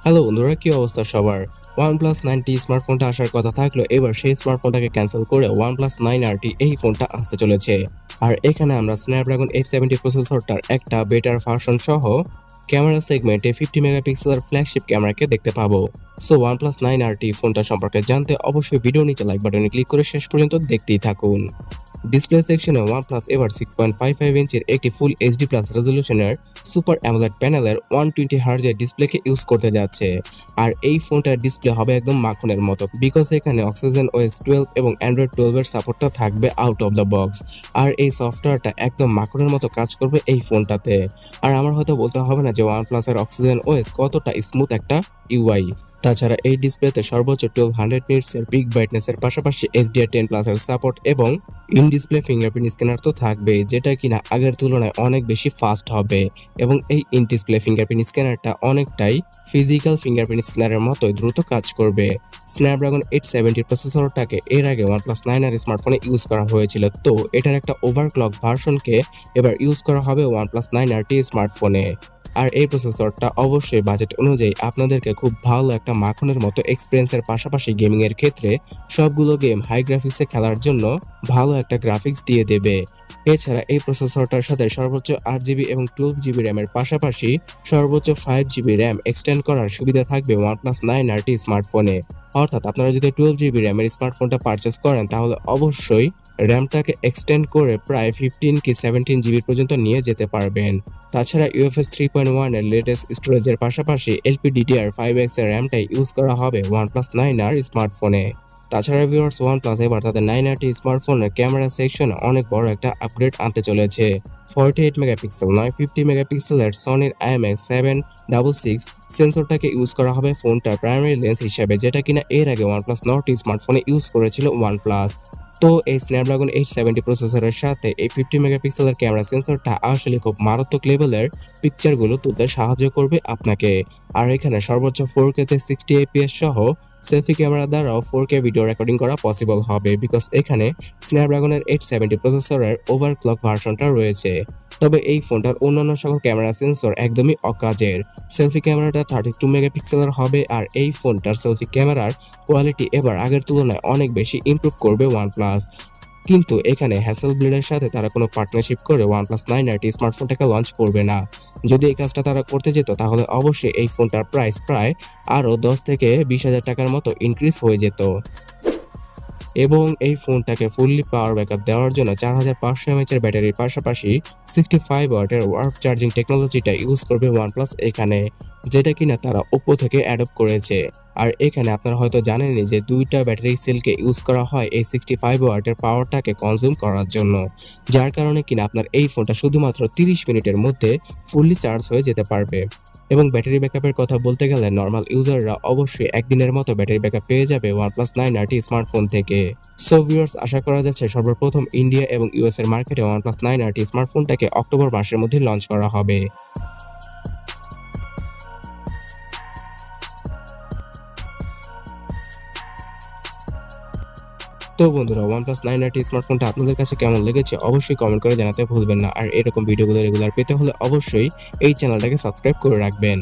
Hello বন্ধুরা, কি অবস্থা সবার? OnePlus 9T স্মার্টফোনটা আসার কথা থাকলো, এবার সেই স্মার্টফোনটাকে ক্যান্সেল করে OnePlus 9RT এই ফোনটা আসতে চলেছে। আর এখানে আমরা Snapdragon 870 প্রসেসরটার একটা বেটার ভার্সন সহ ক্যামেরা সেগমেন্টে 50 মেগাপিক্সেলের ফ্ল্যাগশিপ ক্যামেরাকে দেখতে পাবো। সো OnePlus 9RT ফোনটা সম্পর্কে জানতে অবশ্যই ভিডিও নিচে লাইক বাটনে ক্লিক করে শেষ পর্যন্ত দেখতেই থাকুন। ডিসপ্লে সেকশনে OnePlus এবার 6.55 ইঞ্চির একটি ফুল এইচডি প্লাস রেজলিউশনের সুপার অ্যামোলেড প্যানেলের 120 হার্জের ডিসপ্লেকে ইউজ করতে যাচ্ছে। আর এই ফোনটার ডিসপ্লে হবে একদম মাখনের মতো, বিকজ এখানে অক্সিজেন ওএস 12 এবং অ্যান্ড্রয়েড 12 এর সাপোর্টটা থাকবে আউট অফ দ্য বক্স। আর এই সফটওয়্যারটা একদম মাখনের মতো কাজ করবে এই ফোনটাতে। আর আমার হয়তো বলতে হবে না যে OnePlus এর অক্সিজেন ওএস কতটা স্মুথ একটা ইউআই। তাছাড়া এই ডিসপ্লেতে সর্বোচ্চ 1200 নিটস এর পিক ব্রাইটনেসের পাশাপাশি HDR10 প্লাস এর সাপোর্ট এবং ইন ডিসপ্লে ফিঙ্গারপ্রিন্ট স্ক্যানার তো থাকবে, যেটা কিনা আগের তুলনায় অনেক বেশি ফাস্ট হবে। এবং এই ইন ডিসপ্লে ফিঙ্গারপ্রিন্ট স্ক্যানারটা অনেকটাই ফিজিক্যাল ফিঙ্গারপ্রিন্ট স্ক্যানারের মতোই দ্রুত কাজ করবে। স্ন্যাপড্রাগন 870 প্রসেসরটাকে এর আগে OnePlus 9R স্মার্টফোনে ইউজ করা হয়েছিল, তো এটার একটা ওভারক্লক ভার্সনকে এবার ইউজ করা হবে OnePlus 9RT স্মার্টফোনে। আর এই প্রসেসরটা অবশ্যই বাজেট অনুযায়ী আপনাদেরকে খুব ভালো একটা মাখনের মতো এক্সপিরিয়েন্সের পাশাপাশি গেমিং এর ক্ষেত্রে সবগুলো গেম হাই গ্রাফিক্সে খেলার জন্য ভালো একটা গ্রাফিক্স দিয়ে দেবে। এছাড়া এই প্রসেসরটার সাথে সর্বোচ্চ 8GB এবং 12GB র্যামের পাশাপাশি সর্বোচ্চ 5GB র্যাম এক্সটেন্ড করার সুবিধা থাকবে OnePlus 9RT স্মার্টফোনে। অর্থাৎ আপনারা যদি 12GB র্যামের স্মার্টফোনটা পারচেস করেন তাহলে অবশ্যই র্যামটাকে এক্সটেন্ড করে প্রায় 15 কি 17GB পর্যন্ত নিয়ে যেতে পারবেন। তাছাড়া UFS 3.1 এর লেটেস্ট স্টোরেজের পাশাপাশি LPDDR5X এর র্যামটাই ইউজ করা হবে OnePlus 9R স্মার্টফোনে। তাছাড়া ভিউয়ার্স, OnePlus এবার তাদের 9RT স্মার্টফোনের ক্যামেরা সেকশনে অনেক বড় একটা আপগ্রেড আনতে চলেছে। 48 মেগাপিক্সেল নয় 50 মেগাপিক্সেলের সনির IMX766 সেন্সরটাকে ইউজ করা হবে ফোনটার প্রাইমারি লেন্স হিসেবে, যেটা কিনা এর আগে OnePlus 9T স্মার্টফোনে ইউজ করেছিল OnePlus। তো এই স্ন্যাপড্রাগন 870 প্রসেসরের সাথে এই 50 মেগাপিক্সেলের ক্যামেরা সেন্সরটা আসলে খুব মারাত্মক লেভেলের পিকচারগুলো তুলতে সাহায্য করবে আপনাকে। আর এখানে সর্বোচ্চ 4K তে 60 fps সহ সেলফি ক্যামেরা দ্বারাও 4K ভিডিও রেকর্ডিং করা পসিবল হবে, বিকজ এখানে স্ন্যাপড্রাগনের 870 প্রসেসরের ওভারক্লক ভার্সনটা রয়েছে। তবে এই ফোনটার অন্যান্য সকল ক্যামেরা সেন্সর একদমই অকাজের। সেলফি ক্যামেরাটা 32 মেগাপিক্সেলের হবে, আর এই ফোনটার সেলফি ক্যামেরার কোয়ালিটি এবার আগের তুলনায় অনেক বেশি ইমপ্রুভ করবে OnePlus। কিন্তু এখানে হ্যাসেলব্লেডের সাথে তারা কোনো পার্টনারশিপ করে OnePlus 9RT স্মার্টফোনটাকে লঞ্চ করবে না। যদি এই কাজটা তারা করতে যেত তাহলে অবশ্যই এই ফোনটার প্রাইস প্রায় আরও 10 থেকে 20,000 টাকার মতো ইনক্রিজ হয়ে যেত। এবং এই ফোনটাকে ফুললি পাওয়ার ব্যাকআপ দেওয়ার জন্য 4500 mAh এর ব্যাটারির পাশাপাশি 65 ওয়াটের ওয়ার্প চার্জিং টেকনোলজিটা ইউজ করবে OnePlus এখানে, যেটা কিনা তারা ওপো থেকে অ্যাডপ্ট করেছে। আর এখানে আপনারা হয়তো জানেনই যে দুইটা ব্যাটারি সেলকে ইউজ করা হয় এই 65 ওয়াটের পাওয়ারটাকে কনজিউম করার জন্য, যার কারণে কিনা আপনার এই ফোনটা শুধুমাত্র 30 মিনিটের মধ্যে ফুললি চার্জ হয়ে যেতে পারবে। এবং ব্যাটারি ব্যাকআপের কথা বলতে গেলে নর্মাল ইউজাররা অবশ্যই একদিনের মতো ব্যাটারি ব্যাকআপ পেয়ে যাবে OnePlus 9RT স্মার্টফোন থেকে। সো ভিউয়ার্স, আশা করা যাচ্ছে সর্বপ্রথম ইন্ডিয়া এবং ইউএস এর মার্কেটে OnePlus 9RT স্মার্টফোনটাকে অক্টোবর মাসের মধ্যে লঞ্চ করা হবে। তো বন্ধুরা, OnePlus 9RT স্মার্টফোনটা আপনাদের কাছে কেমন লেগেছে অবশ্যই কমেন্ট করে জানাতে ভুলবেন না। আর এরকম ভিডিওগুলো রেগুলার পেতে হলে অবশ্যই এই চ্যানেলটাকে সাবস্ক্রাইব করে রাখবেন।